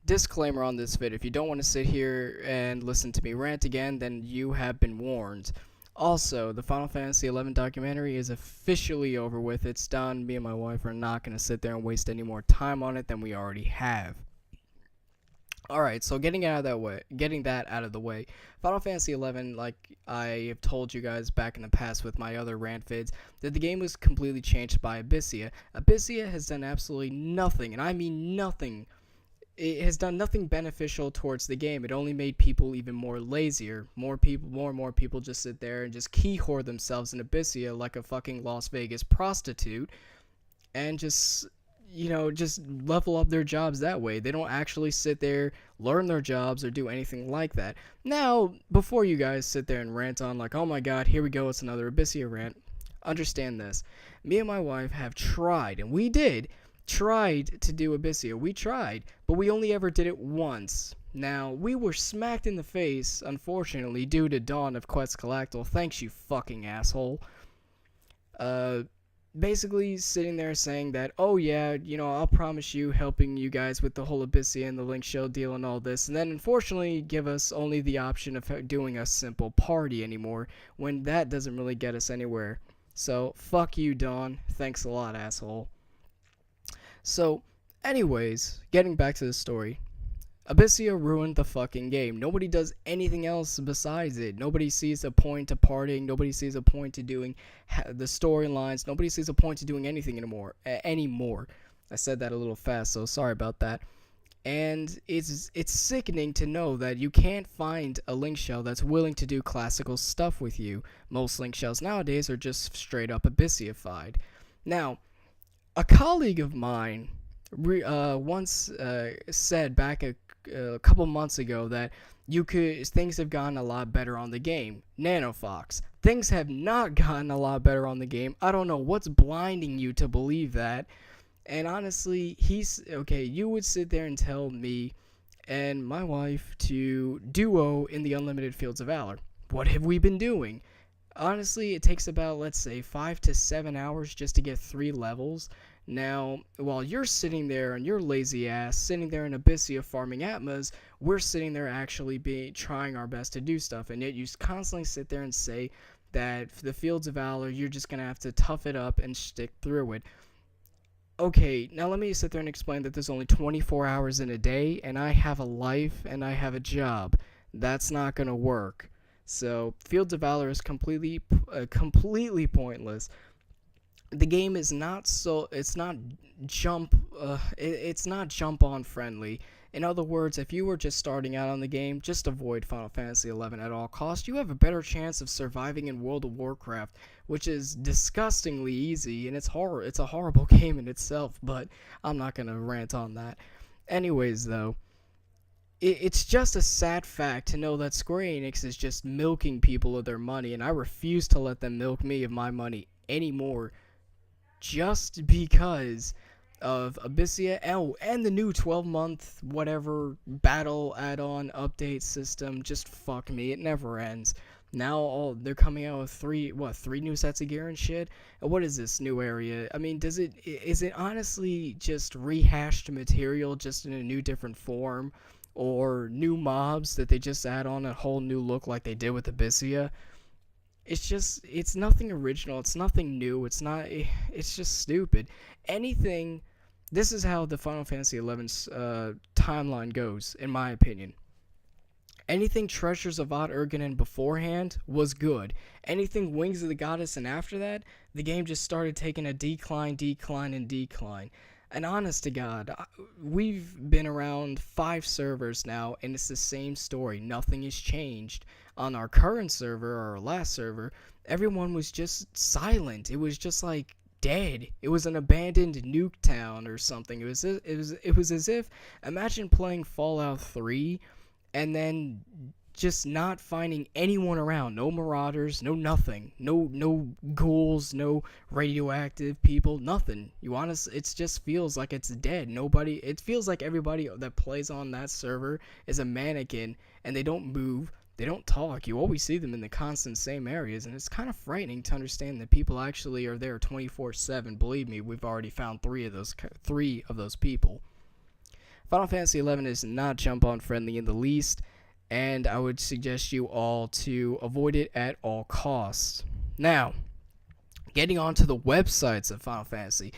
Disclaimer on this vid: if you don't want to sit here and listen to me rant again, then you have been warned. Also, the Final Fantasy XI documentary is officially over with. It's done. Me and my wife are not going to sit there and waste any more time on it than we already have. Alright, so getting that out of the way, Final Fantasy XI, like I have told you guys back in the past with my other rant vids, that the game was completely changed by Abyssia. Abyssia has done absolutely nothing, and I mean nothing. It has done nothing beneficial towards the game. It only made people even more lazier. More and more people just sit there and just key whore themselves in Abyssia like a fucking Las Vegas prostitute, and just level up their jobs that way. They don't actually sit there, learn their jobs, or do anything like that. Now, before you guys sit there and rant on like, oh my god, here we go, it's another Abyssia rant, understand this. Me and my wife have tried, and we tried to do Abyssia. We tried, but we only ever did it once. Now, we were smacked in the face, unfortunately, due to Dawn of Quetzalcoatl. Thanks, you fucking asshole. Basically sitting there saying that, oh yeah, I'll promise you helping you guys with the whole Abyssia and the Link Shell deal and all this, and then unfortunately give us only the option of doing a simple party anymore, when that doesn't really get us anywhere. So, fuck you, Dawn. Thanks a lot, asshole. So, anyways, getting back to the story. Abyssia ruined the fucking game. Nobody does anything else besides it. Nobody sees a point to partying. Nobody sees a point to doing the storylines. Nobody sees a point to doing anything anymore. I said that a little fast, so sorry about that. And it's sickening to know that you can't find a Link Shell that's willing to do classical stuff with you. Most Link Shells nowadays are just straight up Abyssified. Now, a colleague of mine once said back a couple months ago that things have gotten a lot better on the game. Nanofox, things have not gotten a lot better on the game. I don't know what's blinding you to believe that. And honestly, you would sit there and tell me and my wife to duo in the Unlimited Fields of Valor. What have we been doing? Honestly, it takes about, let's say, 5 to 7 hours just to get 3 levels. Now, while you're sitting there on your lazy ass, sitting there in Abyssia farming Atmas, we're sitting there actually trying our best to do stuff, and yet you constantly sit there and say that for the Fields of Valor, you're just going to have to tough it up and stick through it. Okay, now let me sit there and explain that there's only 24 hours in a day, and I have a life, and I have a job. That's not going to work. So, Fields of Valor is completely pointless. The game is it's not jump on friendly. In other words, if you were just starting out on the game, just avoid Final Fantasy XI at all costs. You have a better chance of surviving in World of Warcraft, which is disgustingly easy, and it's a horrible game in itself, but I'm not going to rant on that. Anyways, though, it's just a sad fact to know that Square Enix is just milking people of their money, and I refuse to let them milk me of my money anymore. Just because of Abyssia and the new 12-month whatever battle add-on update system. Just fuck me, it never ends. Now they're coming out with three new sets of gear and shit. And what is this new area? I mean, is it honestly just rehashed material just in a new different form, or new mobs that they just add on a whole new look like they did with Abyssia? It's nothing original, it's nothing new, it's just stupid. This is how the Final Fantasy XI's timeline goes, in my opinion. Anything Treasures of Odd Urganon beforehand was good. Anything Wings of the Goddess and after that, the game just started taking a decline. And honest to God, we've been around 5 servers now, and it's the same story. Nothing has changed. On our current server, or our last server, everyone was just silent. It was just like dead. It was an abandoned nuke town or something. It was as if, imagine playing Fallout 3 and then just not finding anyone around. No marauders, no nothing. No ghouls, no radioactive people, nothing. It just feels like it's dead. It feels like everybody that plays on that server is a mannequin, and they don't move, they don't talk. You always see them in the constant same areas, and it's kind of frightening to understand that people actually are there 24/7. Believe me, we've already found three of those people. Final Fantasy XI is not jump on friendly in the least, and I would suggest you all to avoid it at all costs. Now, getting on to the websites of Final Fantasy.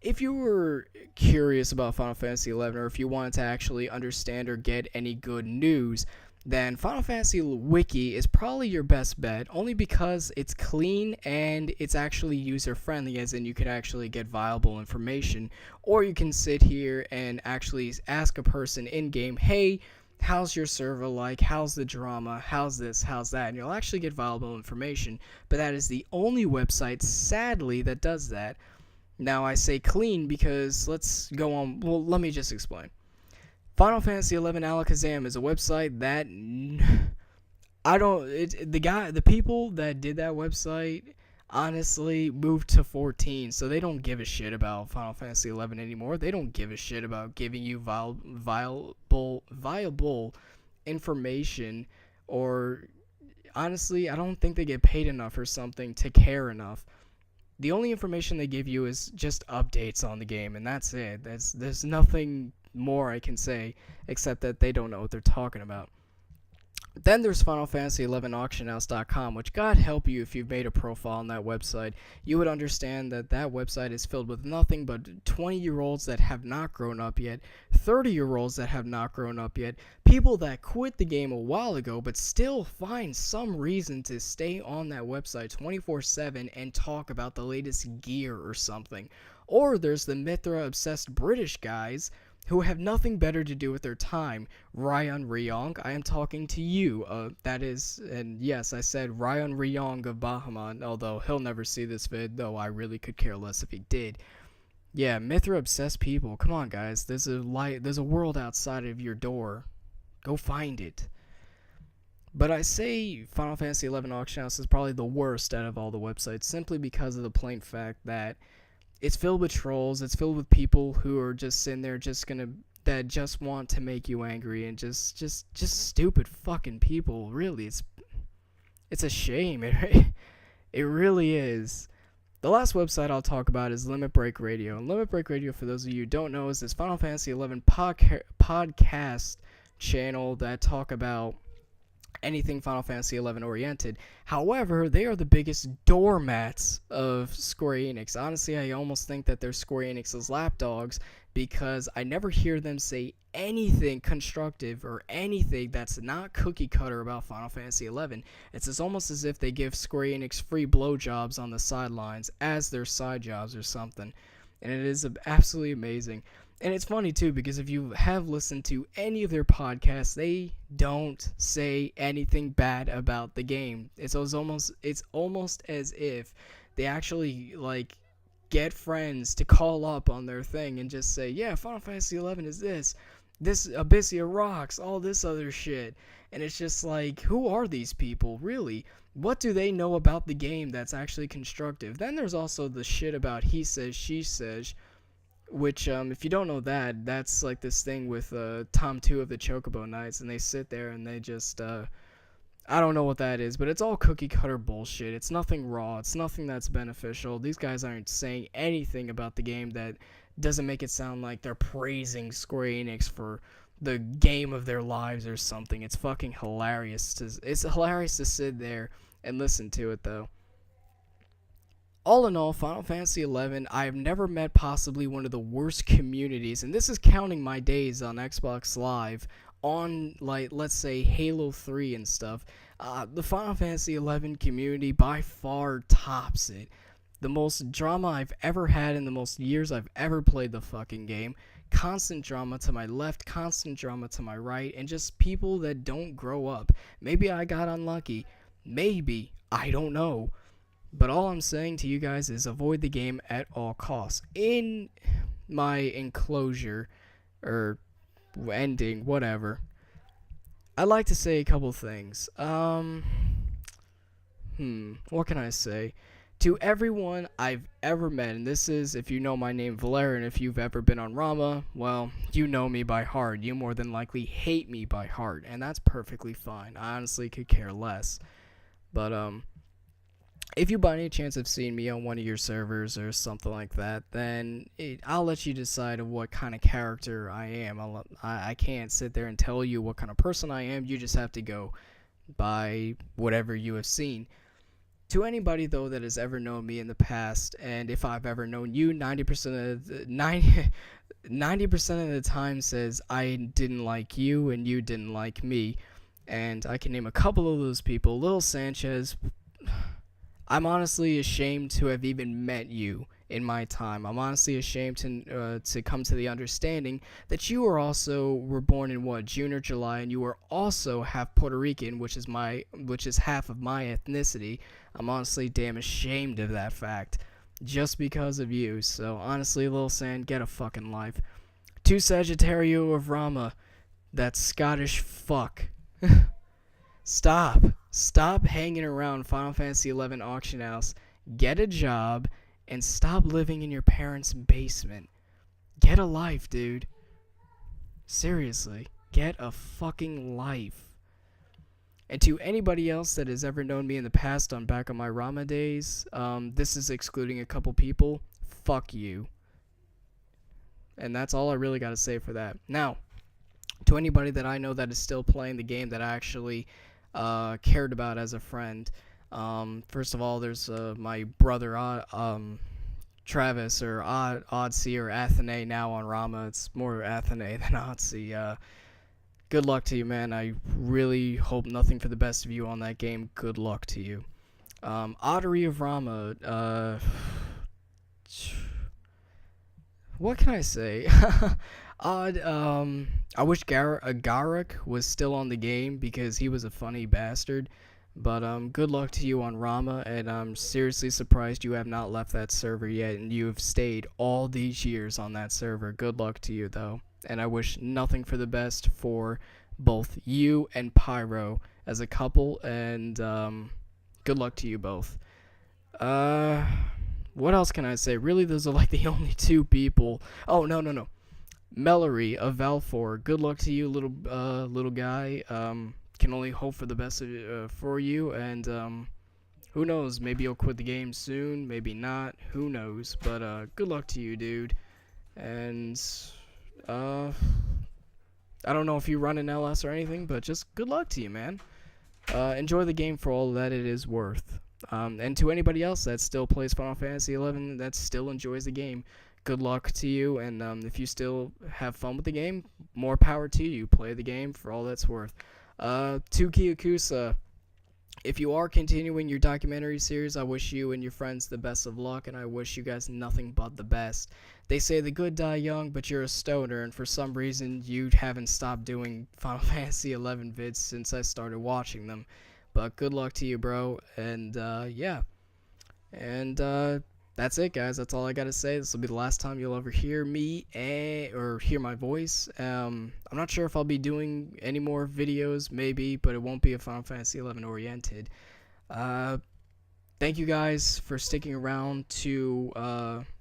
If you were curious about Final Fantasy XI, or if you wanted to actually understand or get any good news, then Final Fantasy Wiki is probably your best bet, only because it's clean and it's actually user friendly, as in you can actually get viable information, or you can sit here and actually ask a person in game, hey, how's your server like, how's the drama, how's this, how's that, and you'll actually get viable information. But that is the only website, sadly, that does that. Now, I say clean because let's go on. Well, let me just explain. Final Fantasy XI Alakazam is a website that the people that did that website honestly moved to 14, so they don't give a shit about Final Fantasy XI anymore. They don't give a shit about giving you viable information, or honestly, I don't think they get paid enough or something to care enough. The only information they give you is just updates on the game, and that's it. There's nothing more I can say except that they don't know what they're talking about. Then there's Final Fantasy XI AuctionHouse.com, which God help you if you've made a profile on that website. You would understand that that website is filled with nothing but 20-year-olds that have not grown up yet, 30-year-olds that have not grown up yet, people that quit the game a while ago but still find some reason to stay on that website 24/7 and talk about the latest gear or something. Or there's the Mithra-obsessed British guys who have nothing better to do with their time. Ryan Ryong, I am talking to you. That is, and yes, I said Ryan Ryong of Bahamon, although he'll never see this vid, though I really could care less if he did. Yeah, Mithra-obsessed people. Come on, guys. There's a world outside of your door. Go find it. But I say Final Fantasy XI Auction House is probably the worst out of all the websites, simply because of the plain fact that it's filled with trolls. It's filled with people who are just sitting there that just want to make you angry, and just stupid fucking people. Really, it's a shame. It really is. The last website I'll talk about is Limit Break Radio. And Limit Break Radio, for those of you who don't know, is this Final Fantasy XI podcast channel that talk about anything Final Fantasy XI oriented. However, they are the biggest doormats of Square Enix. Honestly, I almost think that they're Square Enix's lapdogs, because I never hear them say anything constructive or anything that's not cookie cutter about Final Fantasy XI. It's almost as if they give Square Enix free blowjobs on the sidelines as their side jobs or something. And it is absolutely amazing. And it's funny, too, because if you have listened to any of their podcasts, they don't say anything bad about the game. It's almost as if they actually, get friends to call up on their thing and just say, yeah, Final Fantasy XI is this Abyssia rocks, all this other shit. And it's just like, who are these people, really? What do they know about the game that's actually constructive? Then there's also the shit about he says, she says, which, if you don't know that, that's like this thing with Tom 2 of the Chocobo Knights, and they sit there and they just, I don't know what that is, but it's all cookie cutter bullshit. It's nothing raw. It's nothing that's beneficial. These guys aren't saying anything about the game that doesn't make it sound like they're praising Square Enix for the game of their lives or something. It's fucking hilarious. It's hilarious to sit there and listen to it, though. All in all, Final Fantasy XI, I have never met possibly one of the worst communities, and this is counting my days on Xbox Live, on, let's say, Halo 3 and stuff. The Final Fantasy XI community by far tops it. The most drama I've ever had in the most years I've ever played the fucking game. Constant drama to my left, constant drama to my right, and just people that don't grow up. Maybe I got unlucky. Maybe. I don't know. But all I'm saying to you guys is avoid the game at all costs. In my enclosure, or ending, whatever, I'd like to say a couple things. What can I say? To everyone I've ever met, and this is, if you know my name, Vlera, and if you've ever been on Rama, well, you know me by heart. You more than likely hate me by heart, and that's perfectly fine. I honestly could care less. But, if you by any chance have seen me on one of your servers or something like that, then I'll let you decide of what kind of character I am. I can't sit there and tell you what kind of person I am. You just have to go by whatever you have seen. To anybody though that has ever known me in the past, and if I've ever known you, 90% of the time says I didn't like you and you didn't like me. And I can name a couple of those people. Lil Sanchez, I'm honestly ashamed to have even met you in my time. I'm honestly ashamed to come to the understanding that you were born in what, June or July, and you were also half Puerto Rican, which is half of my ethnicity. I'm honestly damn ashamed of that fact, just because of you. So honestly, Lil San, get a fucking life. To Sagittario of Rama, that Scottish fuck. Stop hanging around Final Fantasy XI auction house. Get a job and stop living in your parents' basement. Get a life, dude. Seriously, get a fucking life. And to anybody else that has ever known me in the past on back on my Rama days, this is excluding a couple people, fuck you. And that's all I really gotta say for that. Now, to anybody that I know that is still playing the game that I actually cared about as a friend, first of all, there's my brother Travis, or Odyssey, or Athene now on Rama. It's more Athene than Odyssey. Good luck to you, man. I really hope nothing for the best of you on that game. Good luck to you. Ottery of Rama, what can I say? I wish Garrick was still on the game because he was a funny bastard. But good luck to you on Rama, and I'm seriously surprised you have not left that server yet, and you have stayed all these years on that server. Good luck to you, though, and I wish nothing for the best for both you and Pyro as a couple, and good luck to you both. What else can I say? Really, those are like the only two people. Oh, no. Mellory of Valfor, good luck to you, little guy. Can only hope for the best for you, and who knows, maybe you'll quit the game soon, maybe not, who knows, but good luck to you, dude. And I don't know if you run an LS or anything, but just good luck to you, man. Enjoy the game for all that it is worth. And to anybody else that still plays Final Fantasy XI, that still enjoys the game, good luck to you, and if you still have fun with the game, more power to you. Play the game for all that's worth. To Kiyakusa, if you are continuing your documentary series, I wish you and your friends the best of luck, and I wish you guys nothing but the best. They say the good die young, but you're a stoner, and for some reason you haven't stopped doing Final Fantasy XI vids since I started watching them. But good luck to you, bro, and yeah. And that's it, guys. That's all I gotta say. This will be the last time you'll ever hear me or hear my voice. I'm not sure if I'll be doing any more videos, maybe, but it won't be a Final Fantasy XI oriented. Thank you guys for sticking around to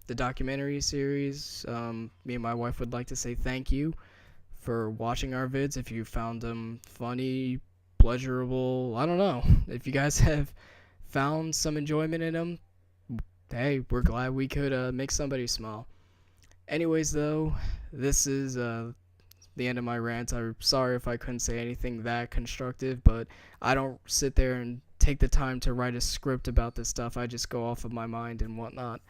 the documentary series. Me and my wife would like to say thank you for watching our vids. If you found them funny, pleasurable, I don't know. If you guys have found some enjoyment in them, hey, we're glad we could make somebody smile. Anyways, though, this is the end of my rant. I'm sorry if I couldn't say anything that constructive, but I don't sit there and take the time to write a script about this stuff. I just go off of my mind and whatnot.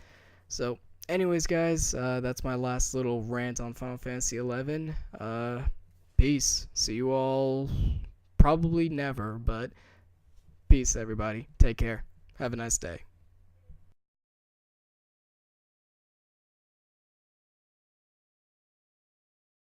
So, anyways, guys, that's my last little rant on Final Fantasy XI. Peace. See you all probably never, but peace, everybody. Take care. Have a nice day.